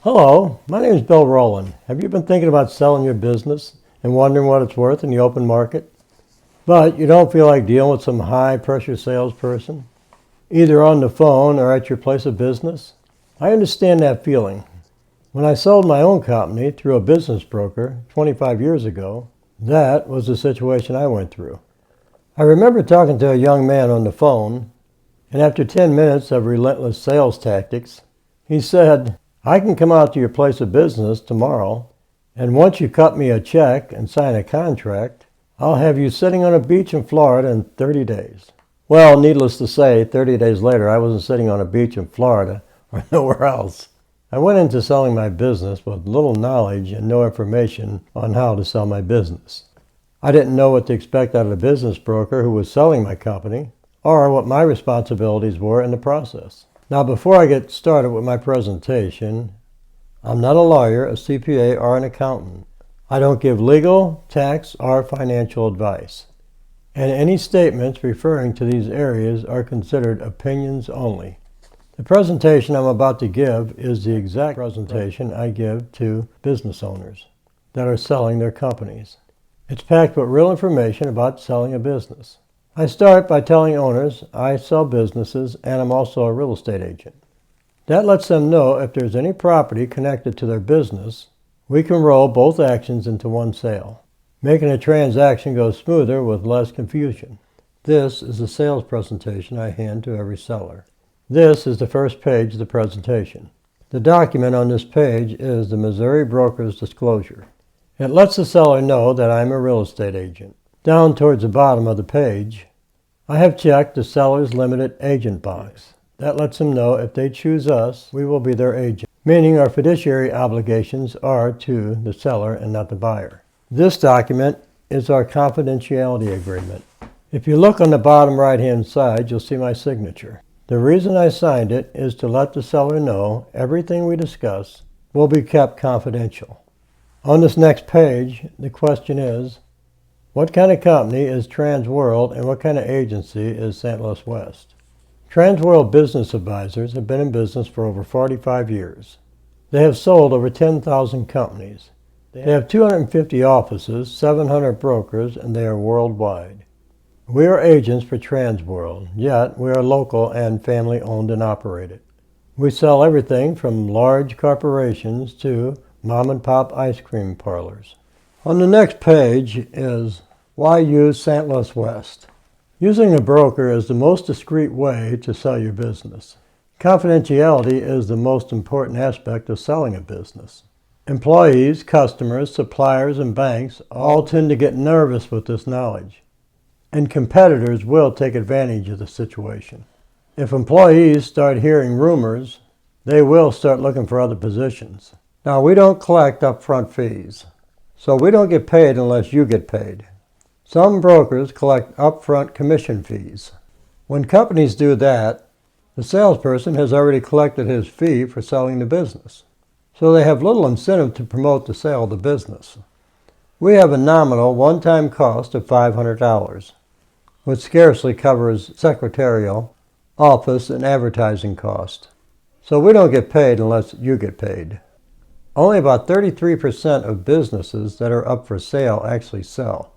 Hello, my name is Bill Rowland. Have you been thinking about selling your business and wondering what it's worth in the open market, but you don't feel like dealing with some high-pressure salesperson, either on the phone or at your place of business? I understand that feeling. When I sold my own company through a business broker 25 years ago, that was the situation I went through. I remember talking to a young man on the phone, and after 10 minutes of relentless sales tactics, he said, "I can come out to your place of business tomorrow, and once you cut me a check and sign a contract, I'll have you sitting on a beach in Florida in 30 days. Well, needless to say, 30 days later, I wasn't sitting on a beach in Florida or nowhere else. I went into selling my business with little knowledge and no information on how to sell my business. I didn't know what to expect out of the business broker who was selling my company, or what my responsibilities were in the process. Now, before I get started with my presentation, I'm not a lawyer, a CPA, or an accountant. I don't give legal, tax, or financial advice. And any statements referring to these areas are considered opinions only. The presentation I'm about to give is the exact presentation I give to business owners that are selling their companies. It's packed with real information about selling a business. I start by telling owners I sell businesses and I'm also a real estate agent. That lets them know if there's any property connected to their business, we can roll both actions into one sale, making a transaction go smoother with less confusion. This is the sales presentation I hand to every seller. This is the first page of the presentation. The document on this page is the Missouri Broker's Disclosure. It lets the seller know that I'm a real estate agent. Down towards the bottom of the page, I have checked the seller's limited agent box. That lets them know if they choose us, we will be their agent, meaning our fiduciary obligations are to the seller and not the buyer. This document is our confidentiality agreement. If you look on the bottom right-hand side, you'll see my signature. The reason I signed it is to let the seller know everything we discuss will be kept confidential. On this next page, the question is, what kind of company is Transworld and what kind of agency is St. Louis West? Transworld Business Advisors have been in business for over 45 years. They have sold over 10,000 companies. They have 250 offices, 700 brokers, and they are worldwide. We are agents for Transworld, yet we are local and family owned and operated. We sell everything from large corporations to mom and pop ice cream parlors. On the next page is why use St. Louis West? Using a broker is the most discreet way to sell your business. Confidentiality is the most important aspect of selling a business. Employees, customers, suppliers, and banks all tend to get nervous with this knowledge, and competitors will take advantage of the situation. If employees start hearing rumors, they will start looking for other positions. Now, we don't collect upfront fees, so we don't get paid unless you get paid. Some brokers collect upfront commission fees. When companies do that, the salesperson has already collected his fee for selling the business, so they have little incentive to promote the sale of the business. We have a nominal one-time cost of $500, which scarcely covers secretarial, office, and advertising costs. So we don't get paid unless you get paid. Only about 33% of businesses that are up for sale actually sell.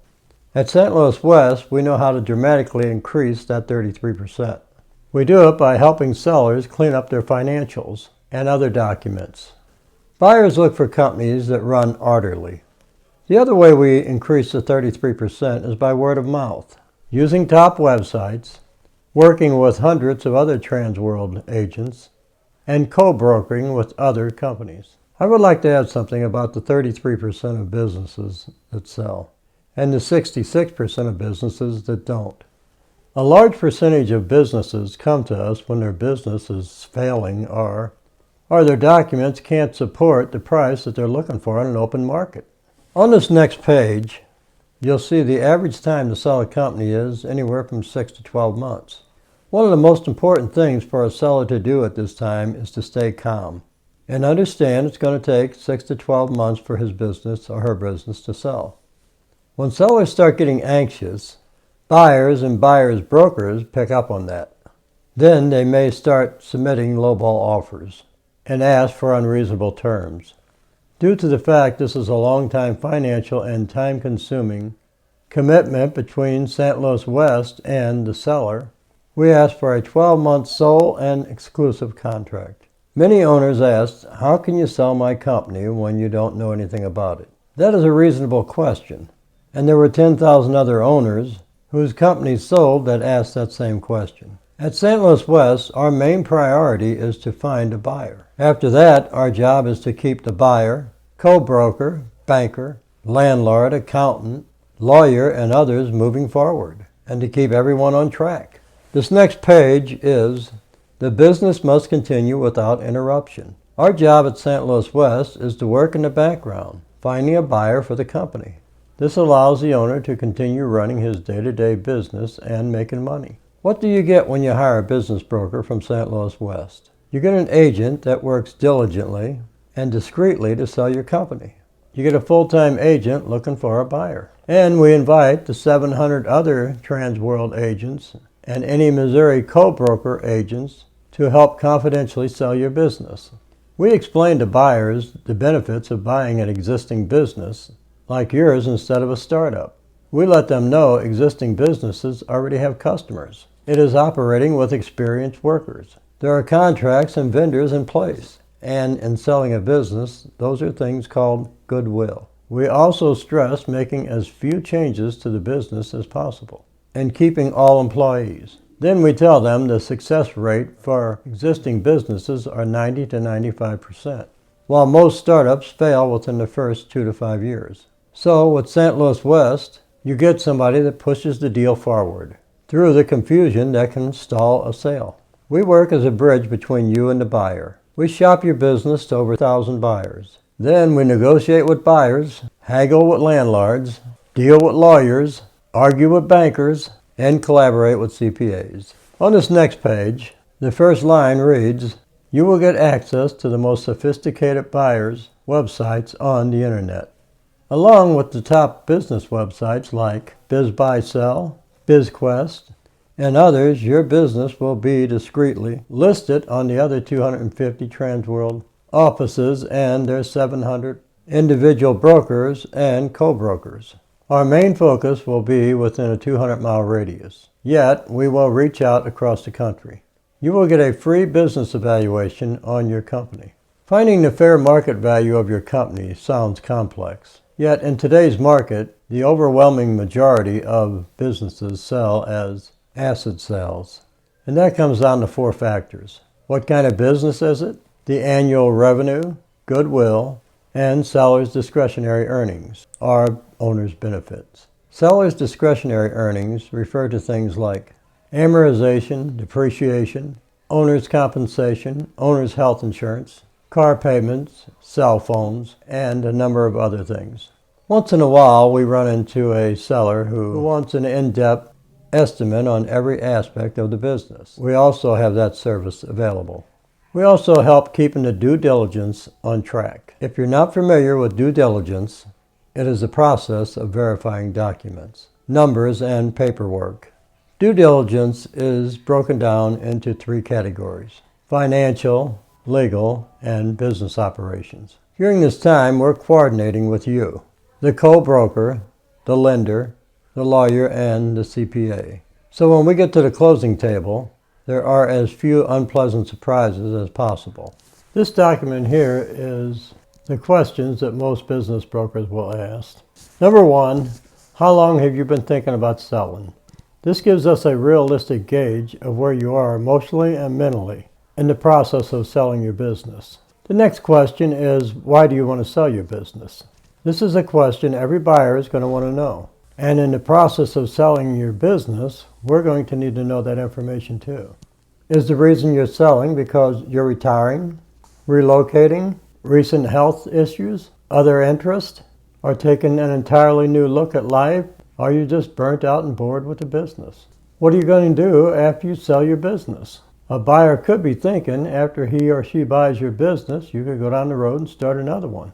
At St. Louis West, we know how to dramatically increase that 33%. We do it by helping sellers clean up their financials and other documents. Buyers look for companies that run orderly. The other way we increase the 33% is by word of mouth, using top websites, working with hundreds of other Transworld agents, and co-brokering with other companies. I would like to add something about the 33% of businesses that sell, and the 66% of businesses that don't. A large percentage of businesses come to us when their business is failing or their documents can't support the price that they're looking for in an open market. On this next page, you'll see the average time to sell a company is anywhere from 6 to 12 months. One of the most important things for a seller to do at this time is to stay calm and understand it's going to take 6 to 12 months for his business or her business to sell. When sellers start getting anxious, buyers and buyers' brokers pick up on that. Then they may start submitting lowball offers. and ask for unreasonable terms. Due to the fact this is a long-time financial and time-consuming commitment between St. Louis West and the seller, we ask for a 12-month sole and exclusive contract. Many owners asked, how can you sell my company when you don't know anything about it? That is a reasonable question, and there were 10,000 other owners whose companies sold that asked that same question. At St. Louis West, our main priority is to find a buyer. After that, our job is to keep the buyer, co-broker, banker, landlord, accountant, lawyer, and others moving forward, and to keep everyone on track. This next page is, the business must continue without interruption. Our job at St. Louis West is to work in the background, finding a buyer for the company. This allows the owner to continue running his day-to-day business and making money. What do you get when you hire a business broker from St. Louis West? You get an agent that works diligently and discreetly to sell your company. You get a full-time agent looking for a buyer. And we invite the 700 other Transworld agents and any Missouri co-broker agents to help confidentially sell your business. We explain to buyers the benefits of buying an existing business like yours instead of a startup. We let them know existing businesses already have customers. It is operating with experienced workers. There are contracts and vendors in place. And in selling a business, those are things called goodwill. We also stress making as few changes to the business as possible and keeping all employees. Then we tell them the success rate for existing businesses are 90 to 95%, while most startups fail within the first 2 to 5 years. So with St. Louis West, you get somebody that pushes the deal forward through the confusion that can stall a sale. We work as a bridge between you and the buyer. We shop your business to over 1,000 buyers. Then we negotiate with buyers, haggle with landlords, deal with lawyers, argue with bankers, and collaborate with CPAs. On this next page, the first line reads, you will get access to the most sophisticated buyers' websites on the internet. Along with the top business websites like BizBuySell, BizQuest, and others, your business will be discreetly listed on the other 250 Transworld offices and their 700 individual brokers and co-brokers. Our main focus will be within a 200-mile radius, yet we will reach out across the country. You will get a free business evaluation on your company. Finding the fair market value of your company sounds complex. Yet in today's market, the overwhelming majority of businesses sell as asset sales. And that comes down to 4 factors. What kind of business is it? The annual revenue, goodwill, and seller's discretionary earnings are owner's benefits. Seller's discretionary earnings refer to things like amortization, depreciation, owner's compensation, owner's health insurance, car payments, cell phones, and a number of other things. Once in a while, we run into a seller who wants an in-depth estimate on every aspect of the business. We also have that service available. We also help keeping the due diligence on track. If you're not familiar with due diligence, it is the process of verifying documents, numbers, and paperwork. Due diligence is broken down into 3 categories: financial, legal, and business operations. During this time, we're coordinating with you, the co-broker, the lender, the lawyer, and the CPA. So when we get to the closing table, there are as few unpleasant surprises as possible. This document here is the questions that most business brokers will ask. Number 1, how long have you been thinking about selling? This gives us a realistic gauge of where you are emotionally and mentally in the process of selling your business. The next question is, why do you want to sell your business? This is a question every buyer is going to want to know. And in the process of selling your business, we're going to need to know that information too. Is the reason you're selling because you're retiring, relocating, recent health issues, other interests, or taking an entirely new look at life? Are you just burnt out and bored with the business? What are you going to do after you sell your business? A buyer could be thinking after he or she buys your business, you could go down the road and start another one.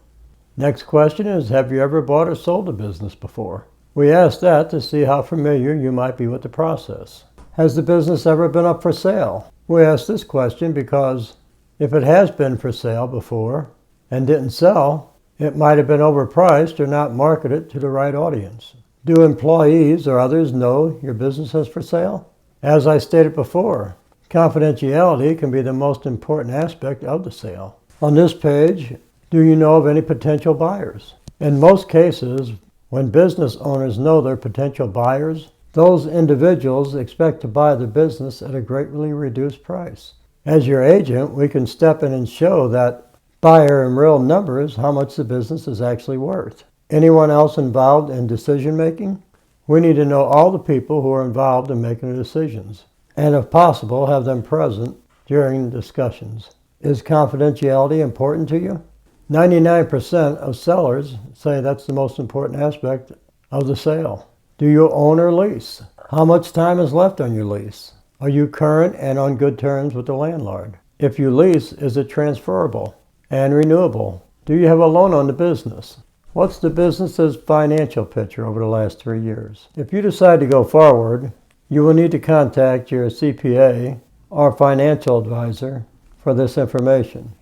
Next question is, have you ever bought or sold a business before? We ask that to see how familiar you might be with the process. Has the business ever been up for sale? We ask this question because If it has been for sale before and didn't sell, it might have been overpriced or not marketed to the right audience. Do employees or others know your business is for sale? As I stated before, confidentiality can be the most important aspect of the sale. On this page, do you know of any potential buyers? In most cases, when business owners know their potential buyers, those individuals expect to buy the business at a greatly reduced price. As your agent, we can step in and show that buyer in real numbers how much the business is actually worth. Anyone else involved in decision making? We need to know all the people who are involved in making the decisions, and if possible, have them present during discussions. Is confidentiality important to you? 99% of sellers say that's the most important aspect of the sale. Do you own or lease? How much time is left on your lease? Are you current and on good terms with the landlord? If you lease, is it transferable and renewable? Do you have a loan on the business? What's the business's financial picture over the last 3 years? If you decide to go forward, you will need to contact your CPA or financial advisor for this information.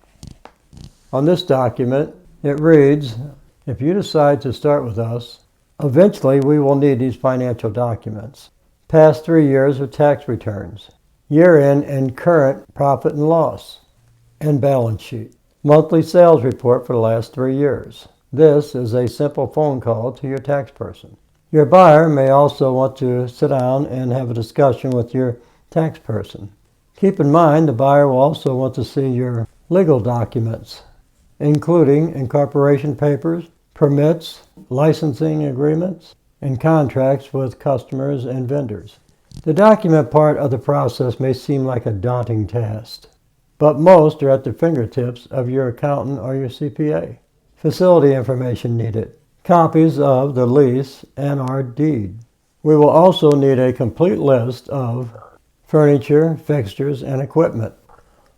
On this document, it reads, if you decide to start with us, eventually we will need these financial documents. Past 3 years of tax returns, year-end and current profit and loss, and balance sheet. Monthly sales report for the last 3 years. This is a simple phone call to your tax person. Your buyer may also want to sit down and have a discussion with your tax person. Keep in mind the buyer will also want to see your legal documents, including incorporation papers, permits, licensing agreements, and contracts with customers and vendors. The document part of the process may seem like a daunting task, but most are at the fingertips of your accountant or your CPA. Facility information needed. Copies of the lease and our deed. We will also need a complete list of furniture, fixtures, and equipment,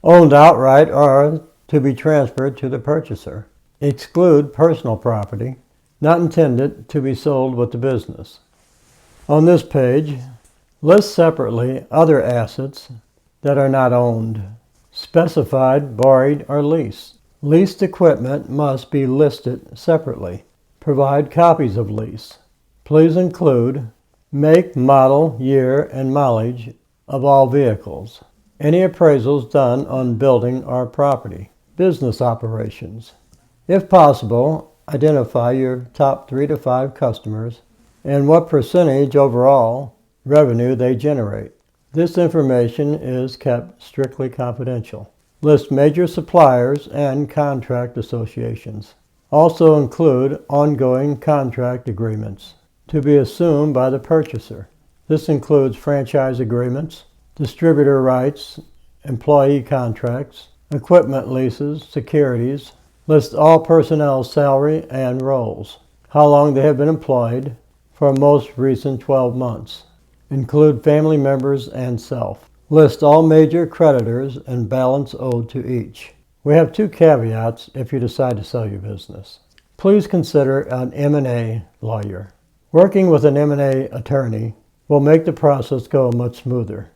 owned outright or to be transferred to the purchaser. Exclude personal property, not intended to be sold with the business. On this page, list separately other assets that are not owned, specified, borrowed, or leased. Leased equipment must be listed separately. Provide copies of lease. Please include make, model, year, and mileage of all vehicles. Any appraisals done on building or property. Business operations. If possible, identify your top 3 to 5 customers and what percentage overall revenue they generate. This information is kept strictly confidential. List major suppliers and contract associations. Also include ongoing contract agreements to be assumed by the purchaser. This includes franchise agreements, distributor rights, employee contracts, equipment leases, securities. List all personnel's salary and roles, how long they have been employed for most recent 12 months. Include family members and self. List all major creditors and balance owed to each. We have 2 caveats if you decide to sell your business. Please consider an M&A lawyer. Working with an M&A attorney will make the process go much smoother.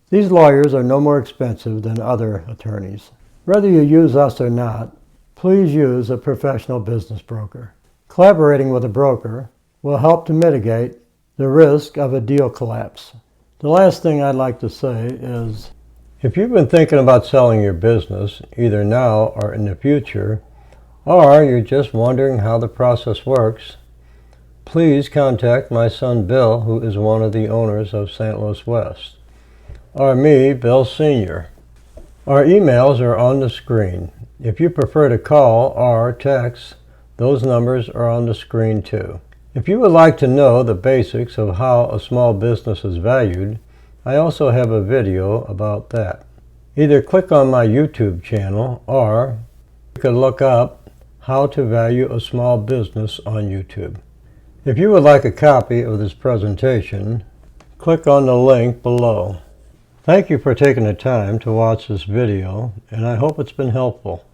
These lawyers are no more expensive than other attorneys. Whether you use us or not, please use a professional business broker. Collaborating with a broker will help to mitigate the risk of a deal collapse. The last thing I'd like to say is, if you've been thinking about selling your business, either now or in the future, or you're just wondering how the process works, please contact my son Bill, who is one of the owners of St. Louis West, or me, Bill Sr. Our emails are on the screen. If you prefer to call or text, those numbers are on the screen too. If you would like to know the basics of how a small business is valued, I also have a video about that. Either click on my YouTube channel or you can look up how to value a small business on YouTube. If you would like a copy of this presentation, click on the link below. Thank you for taking the time to watch this video, and I hope it's been helpful.